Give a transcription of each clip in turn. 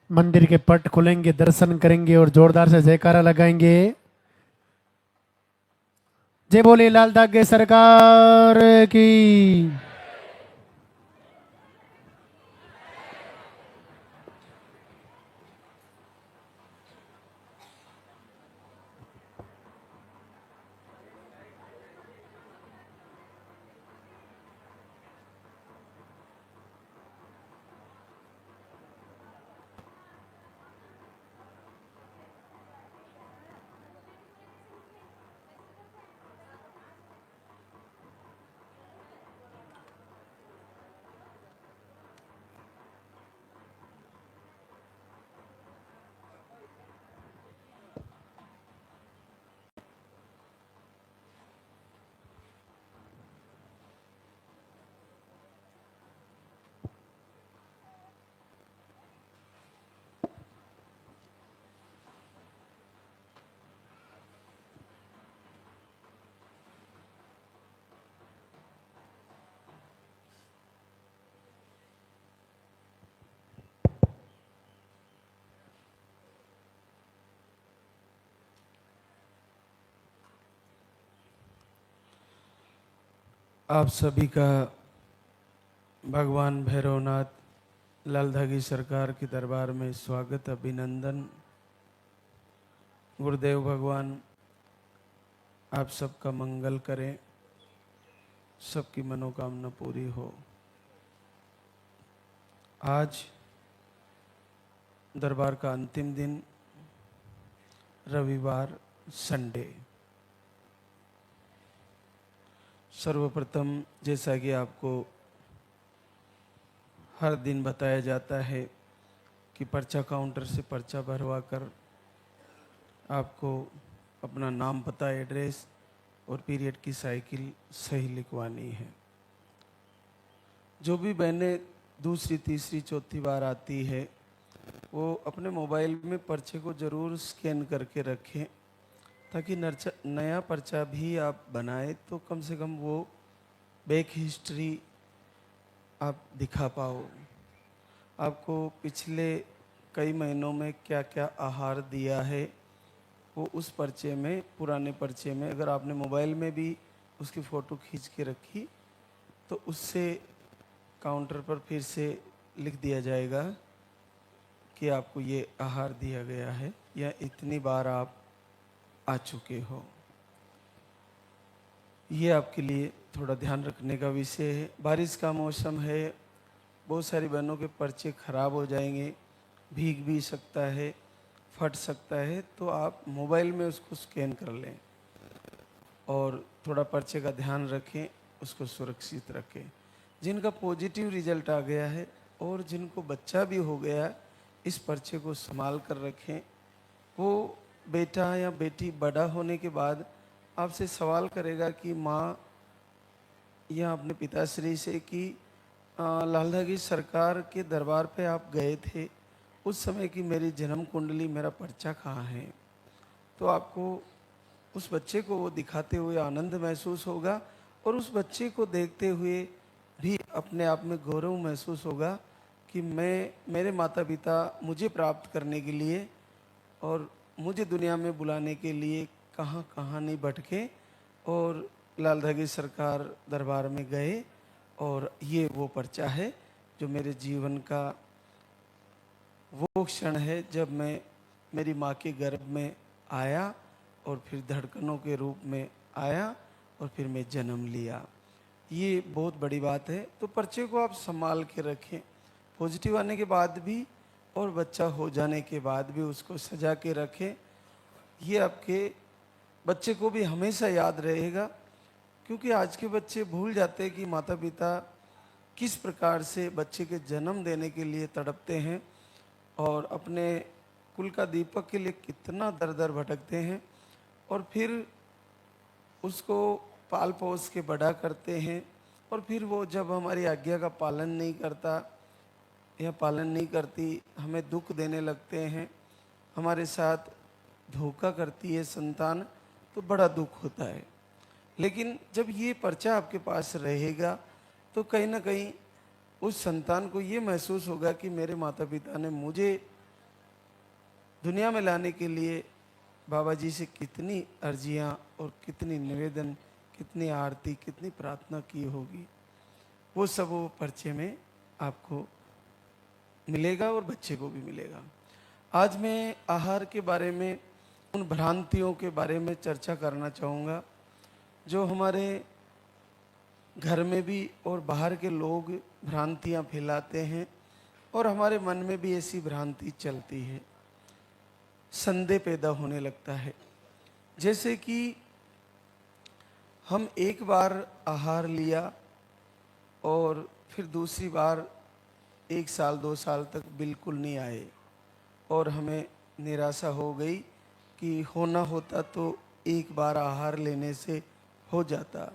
मंदिर के पट खुलेंगे, दर्शन करेंगे और जोरदार से जयकारा लगाएंगे। जय बोले लाल धागे सरकार की। आप सभी का भगवान भैरवनाथ लालधागी सरकार के दरबार में स्वागत, अभिनंदन। गुरुदेव भगवान आप सबका मंगल करें, सबकी मनोकामना पूरी हो। आज दरबार का अंतिम दिन, रविवार, संडे। सर्वप्रथम जैसा कि आपको हर दिन बताया जाता है कि पर्चा काउंटर से पर्चा भरवा कर आपको अपना नाम, पता, एड्रेस और पीरियड की साइकिल सही लिखवानी है। जो भी बहनें दूसरी, तीसरी, चौथी बार आती है वो अपने मोबाइल में पर्चे को ज़रूर स्कैन करके रखें, ताकि नया पर्चा भी आप बनाए तो कम से कम वो बैक हिस्ट्री आप दिखा पाओ। आपको पिछले कई महीनों में क्या क्या आहार दिया है वो उस पर्चे में, पुराने पर्चे में, अगर आपने मोबाइल में भी उसकी फ़ोटो खींच के रखी तो उससे काउंटर पर फिर से लिख दिया जाएगा कि आपको ये आहार दिया गया है या इतनी बार आप आ चुके हो। ये आपके लिए थोड़ा ध्यान रखने का विषय है। बारिश का मौसम है, बहुत सारी बहनों के पर्चे खराब हो जाएंगे, भीग भी सकता है, फट सकता है, तो आप मोबाइल में उसको स्कैन कर लें और थोड़ा पर्चे का ध्यान रखें, उसको सुरक्षित रखें। जिनका पॉजिटिव रिजल्ट आ गया है और जिनको बच्चा भी हो गया, इस पर्चे को संभाल कर रखें। वो बेटा या बेटी बड़ा होने के बाद आपसे सवाल करेगा कि माँ या अपने पिताश्री से कि लालधागी सरकार के दरबार पे आप गए थे, उस समय की मेरी जन्म कुंडली, मेरा पर्चा कहाँ है। तो आपको उस बच्चे को वो दिखाते हुए आनंद महसूस होगा और उस बच्चे को देखते हुए भी अपने आप में गौरव महसूस होगा कि मेरे माता पिता मुझे प्राप्त करने के लिए और मुझे दुनिया में बुलाने के लिए कहाँ कहाँ नहीं भटके और लालधागी सरकार दरबार में गए। और ये वो पर्चा है जो मेरे जीवन का वो क्षण है जब मैं मेरी माँ के गर्भ में आया और फिर धड़कनों के रूप में आया और फिर मैं जन्म लिया। ये बहुत बड़ी बात है। तो पर्चे को आप संभाल के रखें, पॉजिटिव आने के बाद भी और बच्चा हो जाने के बाद भी उसको सजा के रखें। ये आपके बच्चे को भी हमेशा याद रहेगा, क्योंकि आज के बच्चे भूल जाते हैं कि माता पिता किस प्रकार से बच्चे के जन्म देने के लिए तड़पते हैं और अपने कुल का दीपक के लिए कितना दर दर भटकते हैं और फिर उसको पाल पोस के बड़ा करते हैं। और फिर वो जब हमारी आज्ञा का पालन नहीं करता या पालन नहीं करती, हमें दुख देने लगते हैं, हमारे साथ धोखा करती है संतान, तो बड़ा दुख होता है। लेकिन जब ये पर्चा आपके पास रहेगा तो कहीं ना कहीं उस संतान को ये महसूस होगा कि मेरे माता पिता ने मुझे दुनिया में लाने के लिए बाबा जी से कितनी अर्जियां और कितनी निवेदन, कितनी आरती, कितनी प्रार्थना की होगी, वो सब वो पर्चे में आपको मिलेगा और बच्चे को भी मिलेगा। आज मैं आहार के बारे में, उन भ्रांतियों के बारे में चर्चा करना चाहूँगा जो हमारे घर में भी और बाहर के लोग भ्रांतियाँ फैलाते हैं और हमारे मन में भी ऐसी भ्रांति चलती है, संदेह पैदा होने लगता है। जैसे कि हम एक बार आहार लिया और फिर दूसरी बार 1 साल 2 साल तक बिल्कुल नहीं आए और हमें निराशा हो गई कि होना होता तो एक बार आहार लेने से हो जाता,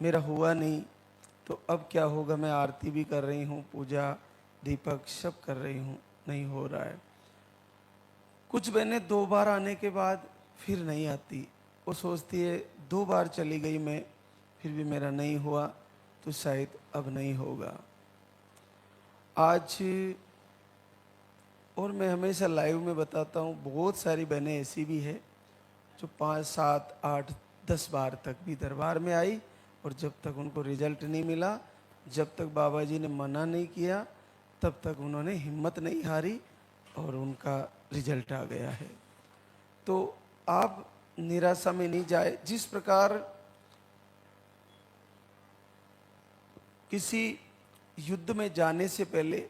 मेरा हुआ नहीं, तो अब क्या होगा। मैं आरती भी कर रही हूँ, पूजा दीपक सब कर रही हूँ, नहीं हो रहा है। कुछ बहनें 2 बार आने के बाद फिर नहीं आती, वो सोचती है 2 बार चली गई मैं, फिर भी मेरा नहीं हुआ तो शायद अब नहीं होगा। आज और मैं हमेशा लाइव में बताता हूँ, बहुत सारी बहनें ऐसी भी है जो 5 7 8 10 बार तक भी दरबार में आई और जब तक उनको रिजल्ट नहीं मिला, जब तक बाबा जी ने मना नहीं किया, तब तक उन्होंने हिम्मत नहीं हारी और उनका रिजल्ट आ गया है। तो आप निराशा में नहीं जाए। जिस प्रकार किसी युद्ध में जाने से पहले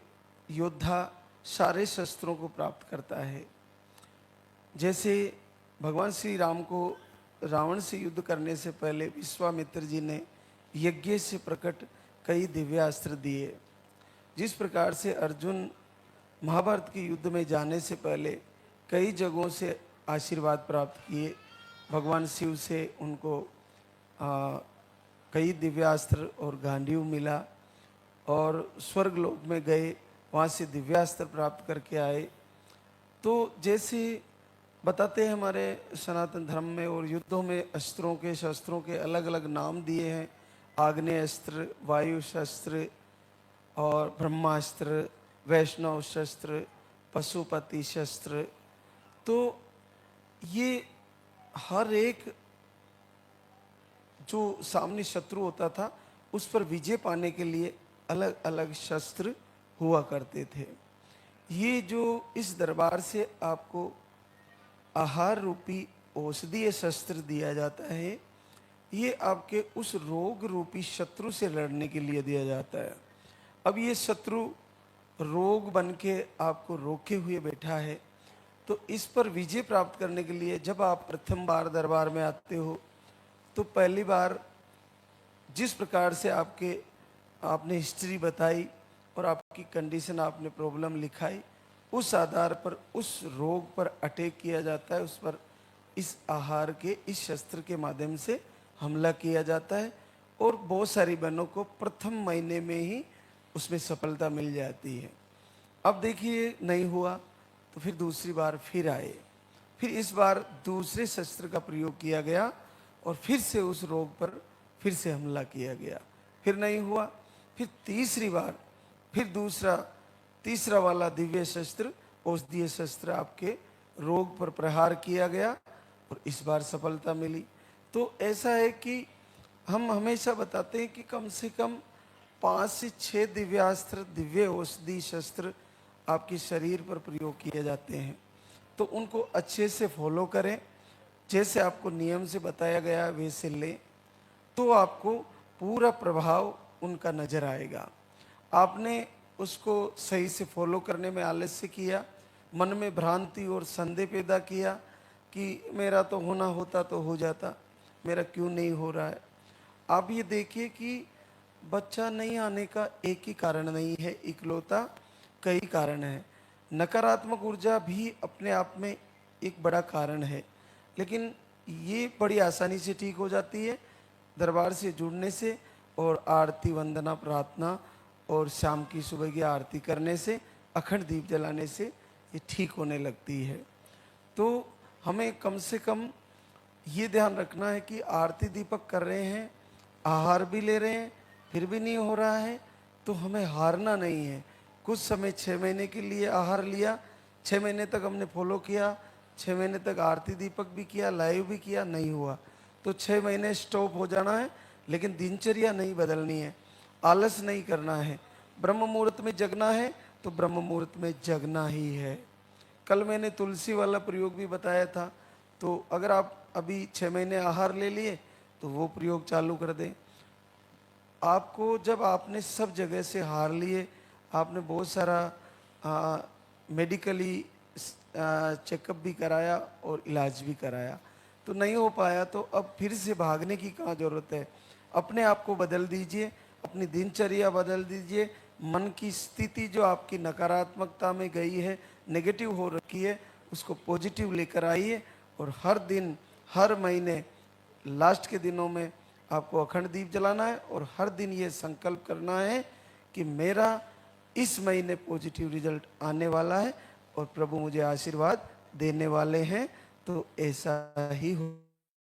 योद्धा सारे शस्त्रों को प्राप्त करता है, जैसे भगवान श्री राम को रावण से युद्ध करने से पहले विश्वामित्र जी ने यज्ञ से प्रकट कई दिव्यास्त्र दिए, जिस प्रकार से अर्जुन महाभारत के युद्ध में जाने से पहले कई जगहों से आशीर्वाद प्राप्त किए, भगवान शिव से उनको कई दिव्यास्त्र और गांडीव मिला और स्वर्ग लोक में गए, वहाँ से दिव्यास्त्र प्राप्त करके आए। तो जैसे बताते हैं हमारे सनातन धर्म में और युद्धों में अस्त्रों के शस्त्रों के अलग अलग नाम दिए हैं, आग्नेय अस्त्र, वायु शस्त्र और ब्रह्मास्त्र, वैष्णव शस्त्र, पशुपति शस्त्र। तो ये हर एक जो सामने शत्रु होता था उस पर विजय पाने के लिए अलग अलग शस्त्र हुआ करते थे। ये जो इस दरबार से आपको आहार रूपी औषधीय शस्त्र दिया जाता है, ये आपके उस रोग रूपी शत्रु से लड़ने के लिए दिया जाता है। अब ये शत्रु रोग बन के आपको रोके हुए बैठा है, तो इस पर विजय प्राप्त करने के लिए जब आप प्रथम बार दरबार में आते हो तो पहली बार जिस प्रकार से आपने हिस्ट्री बताई और आपकी कंडीशन, आपने प्रॉब्लम लिखाई, उस आधार पर उस रोग पर अटैक किया जाता है, उस पर इस आहार के, इस शस्त्र के माध्यम से हमला किया जाता है और बहुत सारी बहनों को प्रथम महीने में ही उसमें सफलता मिल जाती है। अब देखिए नहीं हुआ तो फिर दूसरी बार फिर आए, फिर इस बार दूसरे शस्त्र का प्रयोग किया गया और फिर से उस रोग पर फिर से हमला किया गया, फिर नहीं हुआ, फिर तीसरी बार फिर तीसरा वाला दिव्य शस्त्र, औषधीय शस्त्र आपके रोग पर प्रहार किया गया और इस बार सफलता मिली। तो ऐसा है कि हम हमेशा बताते हैं कि कम से कम 5 से 6 दिव्यास्त्र, दिव्य औषधि शस्त्र आपके शरीर पर प्रयोग किए जाते हैं, तो उनको अच्छे से फॉलो करें, जैसे आपको नियम से बताया गया वैसे लें, तो आपको पूरा प्रभाव उनका नजर आएगा। आपने उसको सही से फॉलो करने में आलस्य किया, मन में भ्रांति और संदेह पैदा किया कि मेरा तो होना होता तो हो जाता, मेरा क्यों नहीं हो रहा है। आप ये देखिए कि बच्चा नहीं आने का एक ही कारण नहीं है, इकलौता कई कारण हैं। नकारात्मक ऊर्जा भी अपने आप में एक बड़ा कारण है, लेकिन ये बड़ी आसानी से ठीक हो जाती है दरबार से जुड़ने से और आरती, वंदना, प्रार्थना और शाम की सुबह की आरती करने से, अखंड दीप जलाने से ये ठीक होने लगती है। तो हमें कम से कम ये ध्यान रखना है कि आरती दीपक कर रहे हैं, आहार भी ले रहे हैं, फिर भी नहीं हो रहा है, तो हमें हारना नहीं है। कुछ समय 6 महीने के लिए आहार लिया, 6 महीने तक हमने फॉलो किया, 6 महीने तक आरती दीपक भी किया, लाइव भी किया, नहीं हुआ तो 6 महीने स्टॉप हो जाना है, लेकिन दिनचर्या नहीं बदलनी है, आलस नहीं करना है। ब्रह्म मुहूर्त में जगना है तो ब्रह्म मुहूर्त में जगना ही है। कल मैंने तुलसी वाला प्रयोग भी बताया था, तो अगर आप अभी 6 महीने आहार ले लिए तो वो प्रयोग चालू कर दें। आपको जब आपने सब जगह से हार लिए, आपने बहुत सारा मेडिकली चेकअप भी कराया और इलाज भी कराया तो नहीं हो पाया, तो अब फिर से भागने की कहाँ ज़रूरत है। अपने आप को बदल दीजिए, अपनी दिनचर्या बदल दीजिए, मन की स्थिति जो आपकी नकारात्मकता में गई है, नेगेटिव हो रखी है, उसको पॉजिटिव लेकर आइए। और हर दिन, हर महीने, लास्ट के दिनों में आपको अखंड दीप जलाना है और हर दिन ये संकल्प करना है कि मेरा इस महीने पॉजिटिव रिजल्ट आने वाला है और प्रभु मुझे आशीर्वाद देने वाले हैं। तो ऐसा ही हो।